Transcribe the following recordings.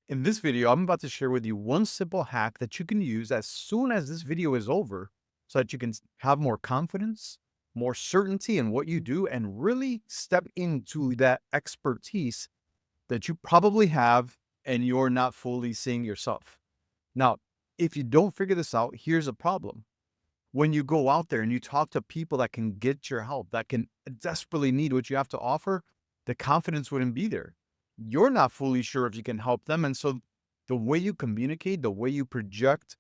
In this video, I'm about to share with you one simple hack that you can use as soon as this video is over so that you can have more confidence, more certainty in what you do, and really step into that expertise that you probably have and you're not fully seeing yourself. Now, if you don't figure this out, here's a problem. When you go out there and you talk to people that can get your help, that can desperately need what you have to offer, the confidence wouldn't be there. You're not fully sure if you can help them. And so the way you communicate, the way you project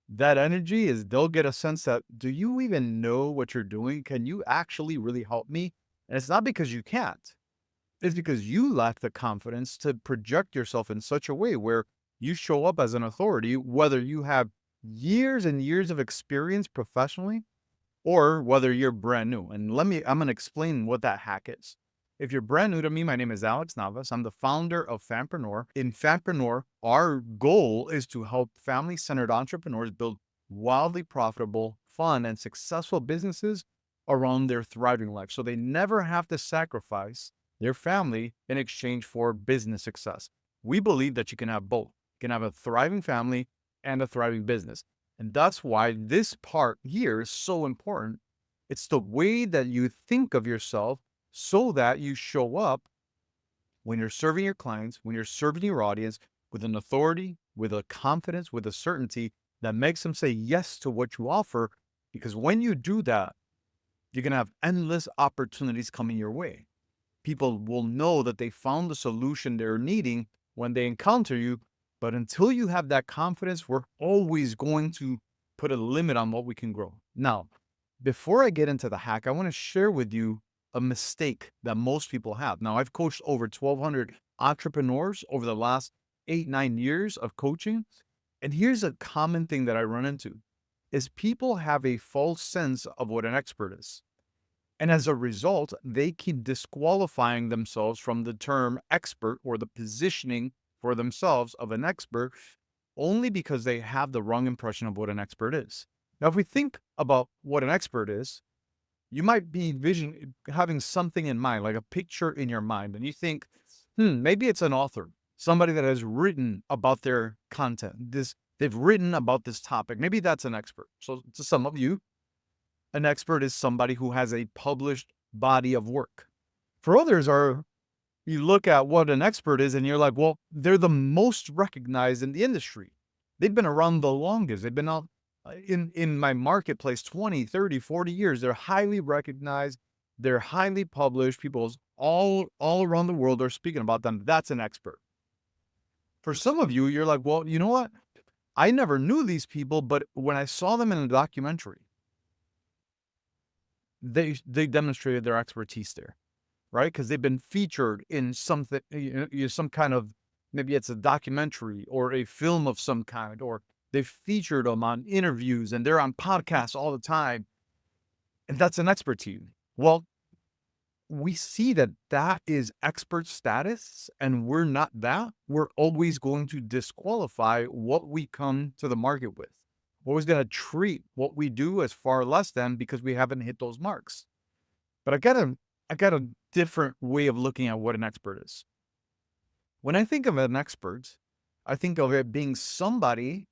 that energy is they'll get a sense that, do you even know what you're doing? Can you actually really help me? And it's not because you can't. It's because you lack the confidence to project yourself in such a way where you show up as an authority, whether you have years and years of experience professionally or whether you're brand new. And I'm going to explain what that hack is. If you're brand new to me, my name is Alex Navas. I'm the founder of Fampreneur. In Fampreneur, our goal is to help family-centered entrepreneurs build wildly profitable, fun, and successful businesses around their thriving life. So they never have to sacrifice their family in exchange for business success. We believe that you can have both. You can have a thriving family and a thriving business. And that's why this part here is so important. It's the way that you think of yourself so that you show up when you're serving your clients, when you're serving your audience with an authority, with a confidence, with a certainty that makes them say yes to what you offer. Because when you do that, you're going to have endless opportunities coming your way. People will know that they found the solution they're needing when they encounter you. But until you have that confidence, we're always going to put a limit on what we can grow. Now, before I get into the hack, I want to share with you a mistake that most people have. Now, I've coached over 1,200 entrepreneurs over the last 8-9 years of coaching. And here's a common thing that I run into is people have a false sense of what an expert is. And as a result, they keep disqualifying themselves from the term expert or the positioning for themselves of an expert only because they have the wrong impression of what an expert is. Now, if we think about what an expert is, you might be having something in mind, like a picture in your mind, and you think, maybe it's an author, somebody that has written about their content. They've written about this topic. Maybe that's an expert. So to some of you, an expert is somebody who has a published body of work. For others, you look at what an expert is and you're like, well, they're the most recognized in the industry. They've been around the longest. They've been out in my marketplace 20, 30, 40 years. They're highly recognized. They're highly published. People all around the world are speaking about them. That's an expert. For some of you, you're like, well, you know what? I never knew these people, but when I saw them in a documentary, they demonstrated their expertise there, right? Because they've been featured in something, some kind of, maybe it's a documentary or a film of some kind, or they've featured them on interviews and they're on podcasts all the time. And that's an expertise. Well, we see that that is expert status and we're not that. We're always going to disqualify what we come to the market with. We're always going to treat what we do as far less than because we haven't hit those marks. But I got a different way of looking at what an expert is. When I think of an expert, I think of it being somebody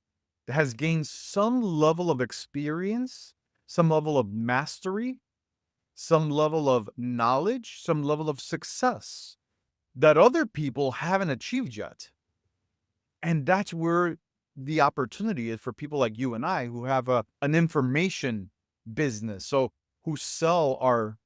that has gained some level of experience, some level of mastery, some level of knowledge, some level of success that other people haven't achieved yet. And that's where the opportunity is for people like you and I who have an information business. So who sell our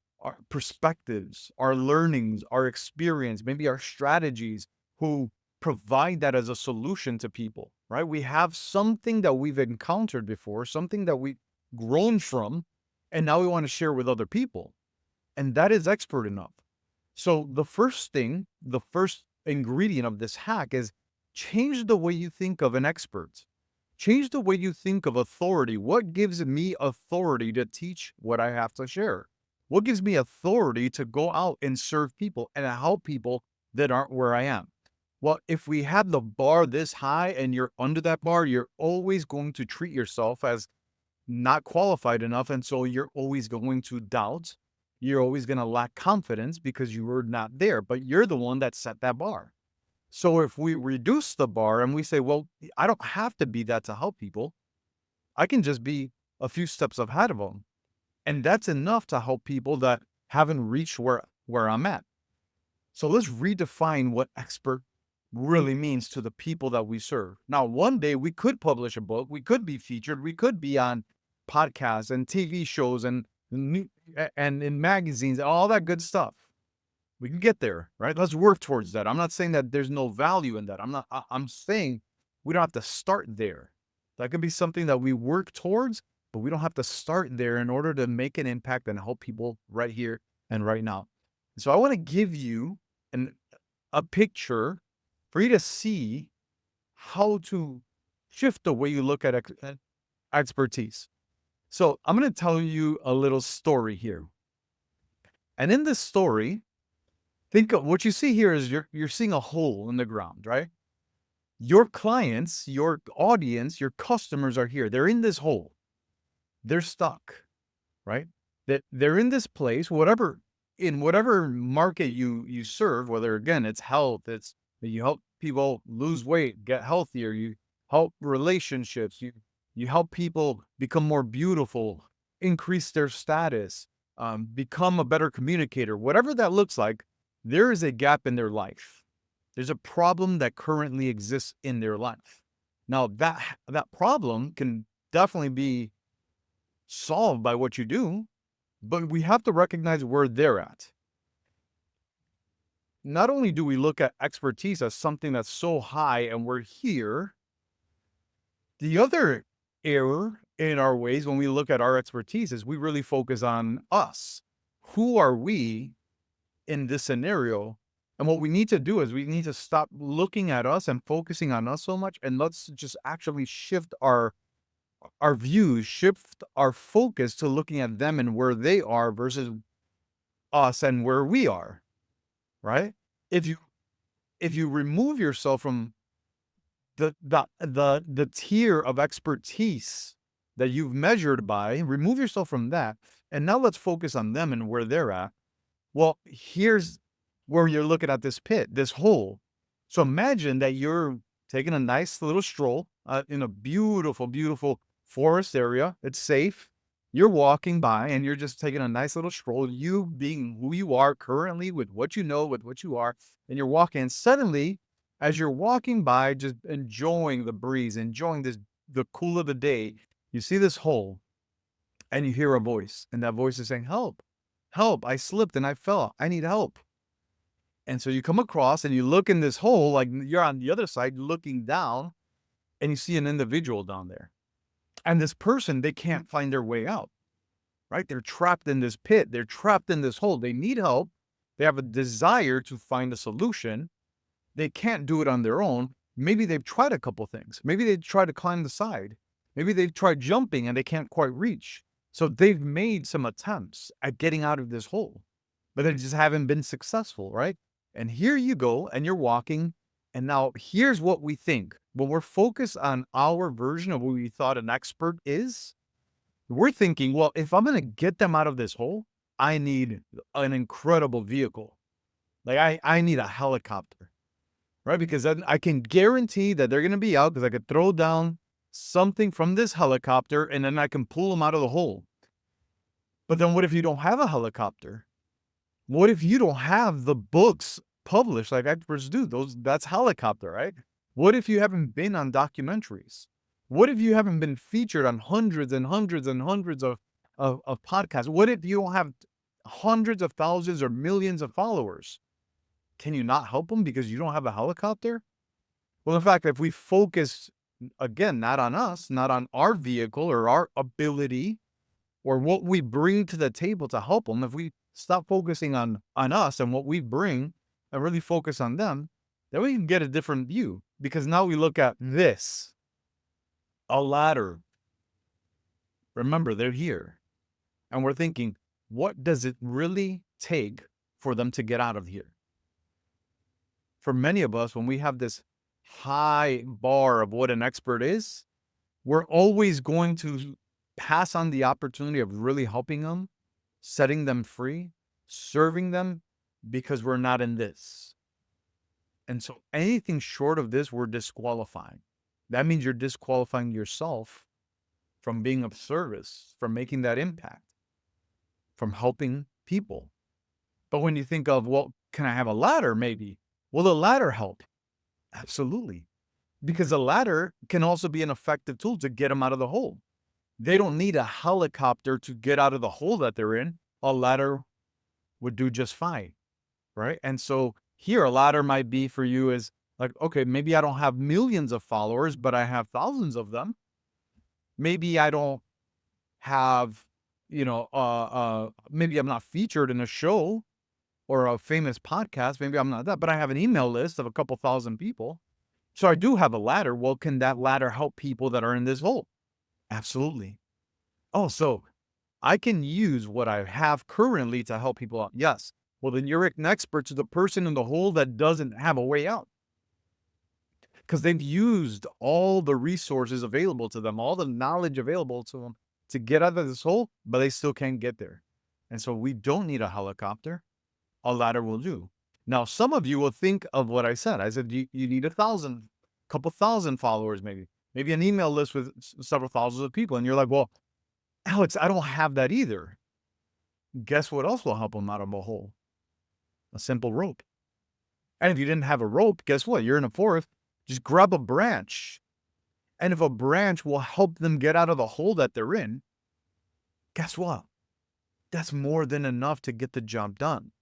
perspectives, our learnings, our experience, maybe our strategies, who provide that as a solution to people, right? We have something that we've encountered before, something that we've grown from, and now we want to share with other people. And that is expert enough. So the first ingredient of this hack is change the way you think of an expert. Change the way you think of authority. What gives me authority to teach what I have to share? What gives me authority to go out and serve people and help people that aren't where I am? Well, if we have the bar this high and you're under that bar, you're always going to treat yourself as not qualified enough. And so you're always going to doubt. You're always going to lack confidence because you were not there, but you're the one that set that bar. So if we reduce the bar and we say, well, I don't have to be that to help people, I can just be a few steps ahead of them. And that's enough to help people that haven't reached where I'm at. So let's redefine what expert really means to the people that we serve. Now, one day we could publish a book, we could be featured, we could be on podcasts and TV shows and in magazines, all that good stuff. We can get there, right? Let's work towards that. I'm not saying that there's no value in that. I'm saying we don't have to start there. That could be something that we work towards, but we don't have to start there in order to make an impact and help people right here and right now. So I want to give you an a picture for you to see how to shift the way you look at expertise. So I'm going to tell you a little story here. And in this story, think of what you see here is you're seeing a hole in the ground, right? Your clients, your audience, your customers are here. They're in this hole. They're stuck, right? That they're in this place, whatever market you serve, whether again it's health, it's that you help people lose weight, get healthier, you help relationships, you help people become more beautiful, increase their status, become a better communicator, whatever that looks like, there is a gap in their life. There's a problem that currently exists in their life. Now that problem can definitely be solved by what you do, but we have to recognize where they're at. Not only do we look at expertise as something that's so high and we're here, the other error in our ways when we look at our expertise is we really focus on us. Who are we in this scenario? And what we need to do is we need to stop looking at us and focusing on us so much, and let's just actually shift our views, shift our focus to looking at them and where they are versus us and where we are, right? If you remove yourself from the tier of expertise that you've measured by, remove yourself from that, and now let's focus on them and where they're at. Well, here's where you're looking at this pit, this hole. So imagine that you're taking a nice little stroll in a beautiful, beautiful forest area. It's safe. You're walking by and you're just taking a nice little stroll, you being who you are currently with what you know, with what you are, and you're walking. And suddenly, as you're walking by, just enjoying the breeze, enjoying the cool of the day, you see this hole and you hear a voice, and that voice is saying, help, help, I slipped and I fell. I need help. And so you come across and you look in this hole, like you're on the other side looking down, and you see an individual down there. And this person, they can't find their way out, right? They're trapped in this pit. They're trapped in this hole. They need help. They have a desire to find a solution. They can't do it on their own. Maybe they've tried a couple things. Maybe they've tried to climb the side. Maybe they've tried jumping and they can't quite reach. So they've made some attempts at getting out of this hole, but they just haven't been successful, right? And here you go, and you're walking. And now here's what we think. When we're focused on our version of what we thought an expert is, we're thinking, well, if I'm going to get them out of this hole, I need an incredible vehicle. Like I need a helicopter, right? Because then I can guarantee that they're going to be out because I could throw down something from this helicopter and then I can pull them out of the hole. But then what if you don't have a helicopter? What if you don't have the books published like experts do? That's helicopter, right? What if you haven't been on documentaries? What if you haven't been featured on hundreds and hundreds and hundreds of podcasts? What if you don't have hundreds of thousands or millions of followers? Can you not help them because you don't have a helicopter? Well, in fact, if we focus, again, not on us, not on our vehicle or our ability or what we bring to the table to help them, if we stop focusing on us and what we bring and really focus on them, then we can get a different view, because now we look at this, a ladder. Remember, they're here. And we're thinking, what does it really take for them to get out of here? For many of us, when we have this high bar of what an expert is, we're always going to pass on the opportunity of really helping them, setting them free, serving them, because we're not in this. And so anything short of this, we're disqualifying. That means you're disqualifying yourself from being of service, from making that impact, from helping people. But when you think of, well, can I have a ladder? Maybe. Will the ladder help? Absolutely. Because a ladder can also be an effective tool to get them out of the hole. They don't need a helicopter to get out of the hole that they're in. A ladder would do just fine, right? And so here, a ladder might be for you is like, okay, maybe I don't have millions of followers, but I have thousands of them. Maybe I don't have, maybe I'm not featured in a show or a famous podcast. Maybe I'm not that, but I have an email list of a couple thousand people. So I do have a ladder. Well, can that ladder help people that are in this hole? Absolutely. Oh, so I can use what I have currently to help people out. Yes. Well, then you're an expert to the person in the hole that doesn't have a way out because they've used all the resources available to them, all the knowledge available to them to get out of this hole, but they still can't get there. And so we don't need a helicopter. A ladder will do. Now, some of you will think of what I said. I said you need 1,000, couple thousand followers, maybe an email list with several thousands of people. And you're like, well, Alex, I don't have that either. Guess what else will help them out of a hole? A simple rope. And if you didn't have a rope, guess what? You're in a forest. Just grab a branch. And if a branch will help them get out of the hole that they're in, guess what? That's more than enough to get the job done.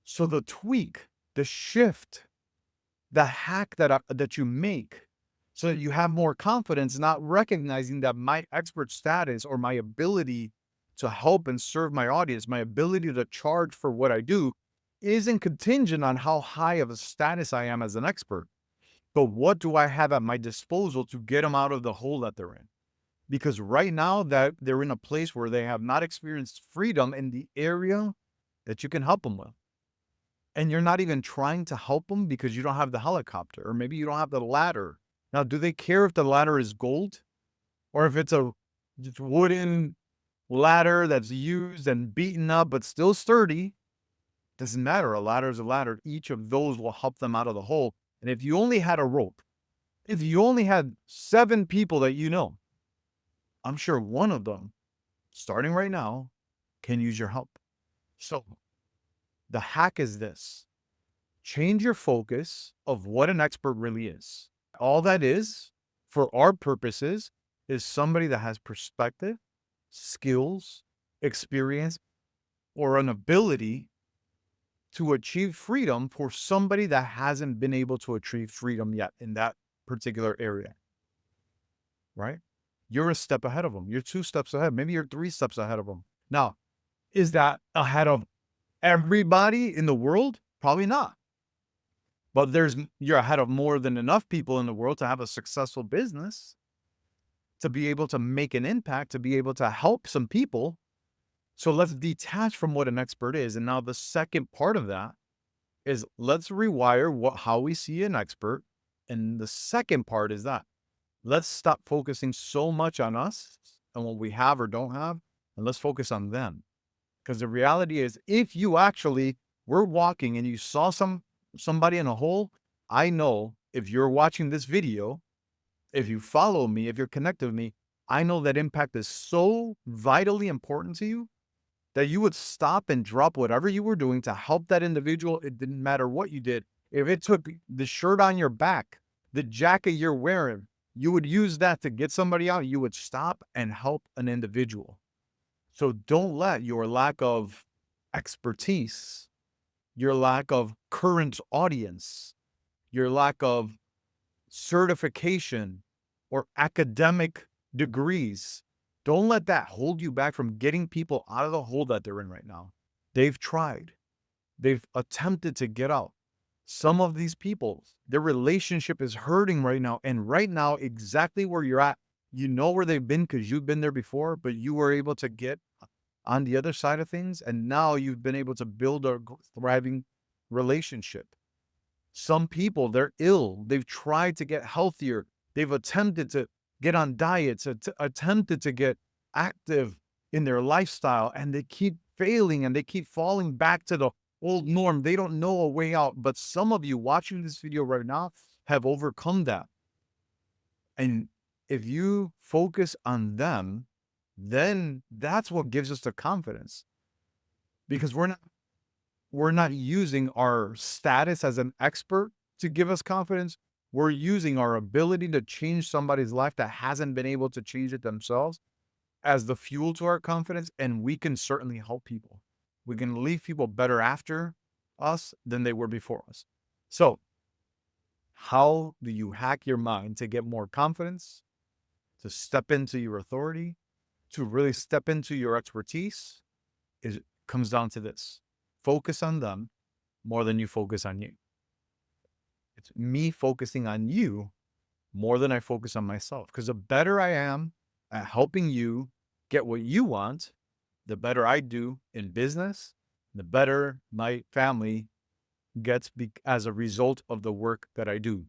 So the tweak, the shift, the hack that you make so that you have more confidence, not recognizing that my expert status or my ability to help and serve my audience, my ability to charge for what I do isn't contingent on how high of a status I am as an expert. But what do I have at my disposal to get them out of the hole that they're in? Because right now that they're in a place where they have not experienced freedom in the area that you can help them with. And you're not even trying to help them because you don't have the helicopter, or maybe you don't have the ladder. Now, do they care if the ladder is gold or if it's a just wooden ladder that's used and beaten up but still sturdy? Doesn't matter. A ladder is a ladder. Each of those will help them out of the hole. And if you only had a rope, if you only had 7 people that you know, I'm sure one of them, starting right now, can use your help. So the hack is this: change your focus of what an expert really is. All that is, for our purposes, is somebody that has perspective, skills, experience, or an ability to achieve freedom for somebody that hasn't been able to achieve freedom yet in that particular area, right? You're a step ahead of them. You're 2 steps ahead. Maybe you're 3 steps ahead of them. Now, is that ahead of everybody in the world? Probably not. But you're ahead of more than enough people in the world to have a successful business, to be able to make an impact, to be able to help some people. So let's detach from what an expert is. And now the second part of that is let's rewire how we see an expert. And the second part is that let's stop focusing so much on us and what we have or don't have, and let's focus on them. Because the reality is, if you actually were walking and you saw somebody in a hole, I know if you're watching this video, if you follow me, if you're connected with me, I know that impact is so vitally important to you that you would stop and drop whatever you were doing to help that individual. It didn't matter what you did. If it took the shirt on your back, the jacket you're wearing, you would use that to get somebody out. You would stop and help an individual. So don't let your lack of expertise, your lack of current audience, your lack of certification or academic degrees, don't let that hold you back from getting people out of the hole that they're in right now. They've tried. They've attempted to get out. Some of these people, their relationship is hurting right now. And right now, exactly where you're at, you know where they've been because you've been there before, but you were able to get on the other side of things. And now you've been able to build a thriving relationship. Some people, they're ill. They've tried to get healthier. They've attempted to get on diets, attempted to get active in their lifestyle, and they keep failing and they keep falling back to the old norm. They don't know a way out. But some of you watching this video right now have overcome that. And if you focus on them, then that's what gives us the confidence, because we're not using our status as an expert to give us confidence. We're using our ability to change somebody's life that hasn't been able to change it themselves as the fuel to our confidence. And we can certainly help people. We can leave people better after us than they were before us. So, how do you hack your mind to get more confidence, to step into your authority, to really step into your expertise? It comes down to this: focus on them more than you focus on you. It's me focusing on you more than I focus on myself. Because the better I am at helping you get what you want, the better I do in business, the better my family gets as a result of the work that I do.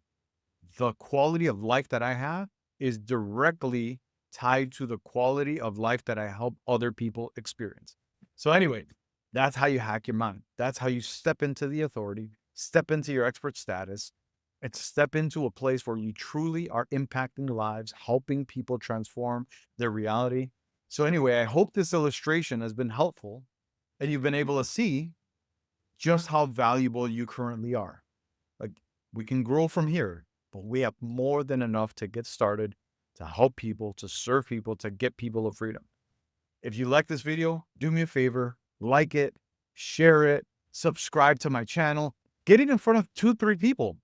The quality of life that I have is directly tied to the quality of life that I help other people experience. So anyway, that's how you hack your mind. That's how you step into the authority, step into your expert status, and step into a place where you truly are impacting lives, helping people transform their reality. So anyway, I hope this illustration has been helpful and you've been able to see just how valuable you currently are. Like, we can grow from here, but we have more than enough to get started, to help people, to serve people, to get people to freedom. If you like this video, do me a favor, like it, share it, subscribe to my channel, get it in front of 2, 3 people.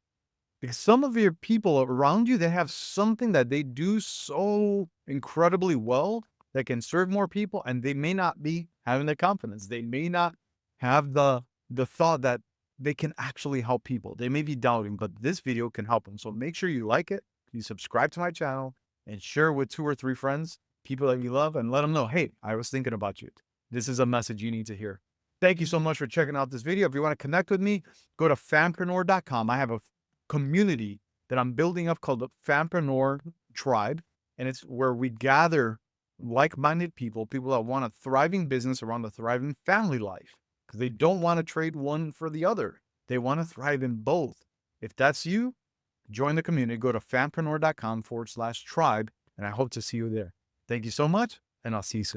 Because some of your people around you, they have something that they do so incredibly well that can serve more people, and they may not be having the confidence. They may not have the thought that they can actually help people. They may be doubting, but this video can help them. So make sure you like it, you subscribe to my channel, and share with 2 or 3 friends, people that you love, and let them know, hey, I was thinking about you. This is a message you need to hear. Thank you so much for checking out this video. If you want to connect with me, go to fanpreneur.com. I have a community that I'm building up called the Fanpreneur Tribe, and it's where we gather like-minded people, people that want a thriving business around a thriving family life, because they don't want to trade one for the other. They want to thrive in both. If that's you, join the community. Go to fanpreneur.com/tribe, and I hope to see you there. Thank you so much, and I'll see you soon.